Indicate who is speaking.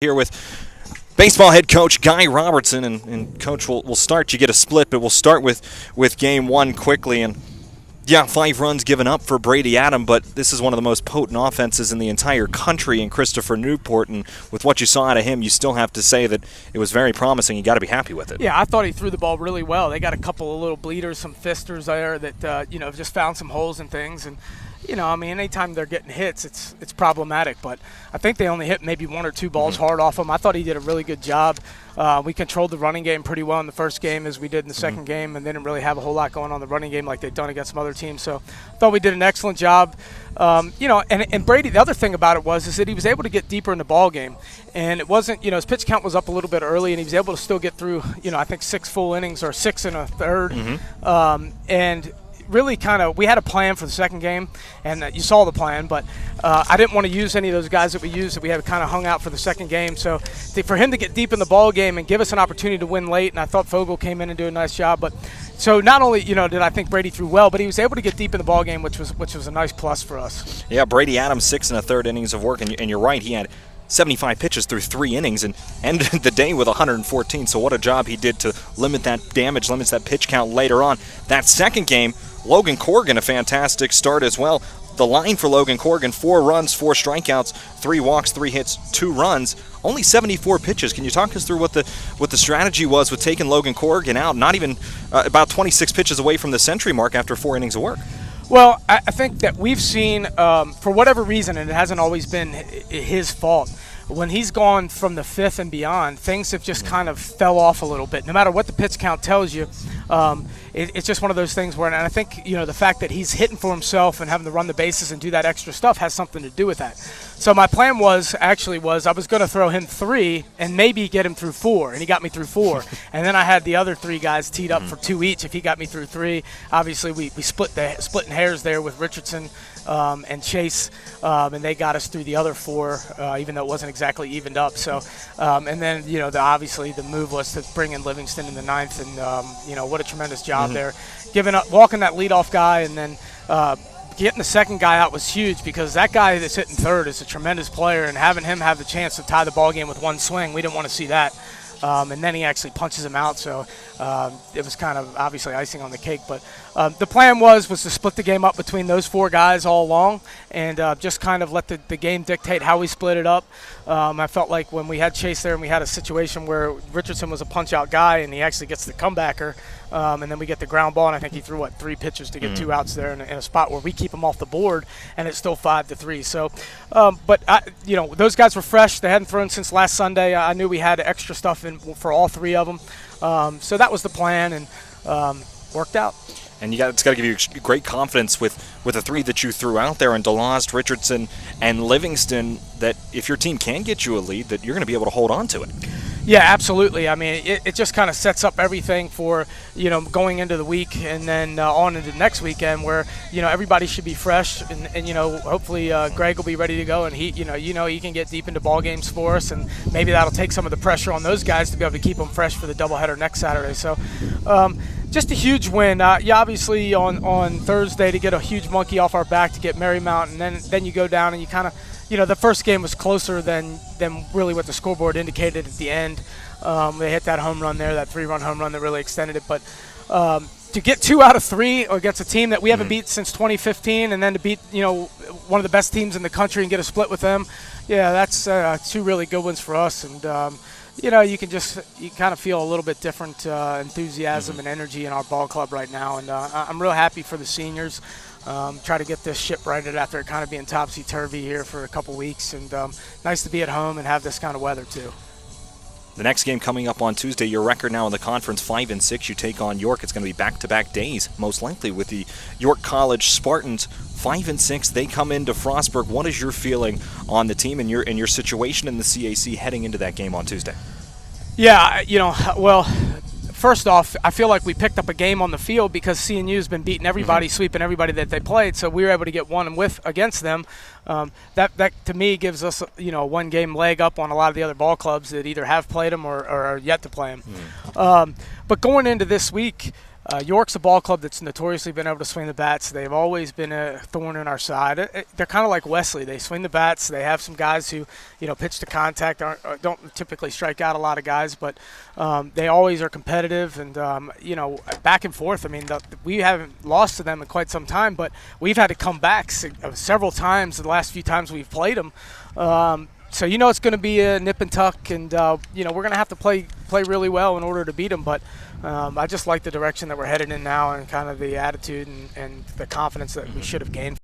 Speaker 1: Here with baseball head coach Guy Robertson, and Coach, we'll start. You get a split, but we'll start with game one quickly. And yeah, 5 runs given up for Brady Adam, but this is one of the most potent offenses in the entire country in Christopher Newport. And with what you saw out of him, you still have to say that it was very promising. You got to be happy with it.
Speaker 2: Yeah, I thought he threw the ball really well. They got a couple of little bleeders, some fisters there that just found some holes and things. And anytime they're getting hits, it's problematic. But I think they only hit maybe 1 or 2 balls hard off him. I thought he did a really good job. We controlled the running game pretty well in the first game as we did in the second game, and they didn't really have a whole lot going on the running game like they've done against some other teams. So I thought we did an excellent job. And Brady, the other thing about it is that he was able to get deeper in the ball game. And it wasn't, his pitch count was up a little bit early, and he was able to still get through, I think 6 full innings or 6 and a third. And really we had a plan for the second game, and you saw the plan, but I didn't want to use any of those guys that we used that we had kind of hung out for the second game. So for him to get deep in the ball game and give us an opportunity to win late, and I thought Fogel came in and did a nice job. But so not only did I think Brady threw well, but he was able to get deep in the ball game, which was a nice plus for us.
Speaker 1: Yeah, Brady Adams 6 and a third innings of work, and you're right, he had 75 pitches through 3 innings and ended the day with 114. So what a job he did to limit that damage, limits that pitch count later on. That second game, Logan Corrigan, a fantastic start as well. The line for Logan Corrigan, 4 runs, 4 strikeouts, 3 walks, 3 hits, 2 runs, only 74 pitches. Can you talk us through what the strategy was with taking Logan Corrigan out, not even about 26 pitches away from the century mark after 4 innings of work?
Speaker 2: Well, I think that we've seen, for whatever reason, and it hasn't always been his fault, when he's gone from the 5th and beyond, things have just kind of fell off a little bit. No matter what the pitch count tells you, it's just one of those things where, and I think, the fact that he's hitting for himself and having to run the bases and do that extra stuff has something to do with that. So my plan was I was going to throw him 3 and maybe get him through 4, and he got me through 4. And then I had the other 3 guys teed up for 2 each if he got me through 3. Obviously, we splitting hairs there with Richardson and Chase, and they got us through the other 4, even though it wasn't exactly evened up. So, and then obviously the move was to bring in Livingston in the 9th, and what a tremendous job there, walking that leadoff guy, and then getting the second guy out was huge because that guy that's hitting 3rd is a tremendous player, and having him have the chance to tie the ball game with 1 swing, we didn't want to see that. And then he actually punches him out, so it was kind of obviously icing on the cake. But the plan was to split the game up between those 4 guys all along, and just kind of let the game dictate how we split it up. I felt like when we had Chase there and we had a situation where Richardson was a punch-out guy and he actually gets the comebacker, and then we get the ground ball, and I think he threw, 3 pitches to get 2 outs there in a spot where we keep him off the board, and it's still 5-3. So, but those guys were fresh. They hadn't thrown since last Sunday. I knew we had extra stuff in for all 3 of them. So that was the plan, and worked out.
Speaker 1: And it's got to give you great confidence with the 3 that you threw out there in DeLost, Richardson, and Livingston, that if your team can get you a lead, that you're going to be able to hold on to it.
Speaker 2: Yeah, absolutely. I mean, it just kind of sets up everything for, going into the week and then on into the next weekend where, everybody should be fresh and hopefully Greg will be ready to go, and he can get deep into ball games for us, and maybe that'll take some of the pressure on those guys to be able to keep them fresh for the doubleheader next Saturday. So, just a huge win. Obviously on Thursday to get a huge monkey off our back to get Marymount, and then you go down and you kind of, the first game was closer than really what the scoreboard indicated at the end. They hit that home run there, that 3-run home run that really extended it. But to get 2 out of 3 against a team that we haven't beat since 2015, and then to beat one of the best teams in the country and get a split with them, yeah, that's 2 really good ones for us. And you kind of feel a little bit different enthusiasm and energy in our ball club right now. And I'm real happy for the seniors. Try to get this ship righted after it kind of being topsy-turvy here for a couple weeks. And nice to be at home and have this kind of weather too.
Speaker 1: The next game coming up on Tuesday, your record now in the conference 5-6. You take on York. It's going to be back-to-back days, most likely, with the York College Spartans. 5-6. They come into Frostburg. What is your feeling on the team and your situation in the CAC heading into that game on Tuesday?
Speaker 2: Yeah, well, first off, I feel like we picked up a game on the field because CNU's been beating everybody, sweeping everybody that they played, so we were able to get 1 against them. That to me gives us a 1-game leg up on a lot of the other ball clubs that either have played them or are yet to play them. But going into this week, York's a ball club that's notoriously been able to swing the bats. They've always been a thorn in our side. They're kind of like Wesley. They swing the bats. They have some guys who, pitch to contact, don't typically strike out a lot of guys, but they always are competitive and, back and forth. I mean, we haven't lost to them in quite some time, but we've had to come back several times the last few times we've played them. So it's going to be a nip and tuck, and we're going to have to play really well in order to beat them. But I just like the direction that we're headed in now, and kind of the attitude and the confidence that we should have gained.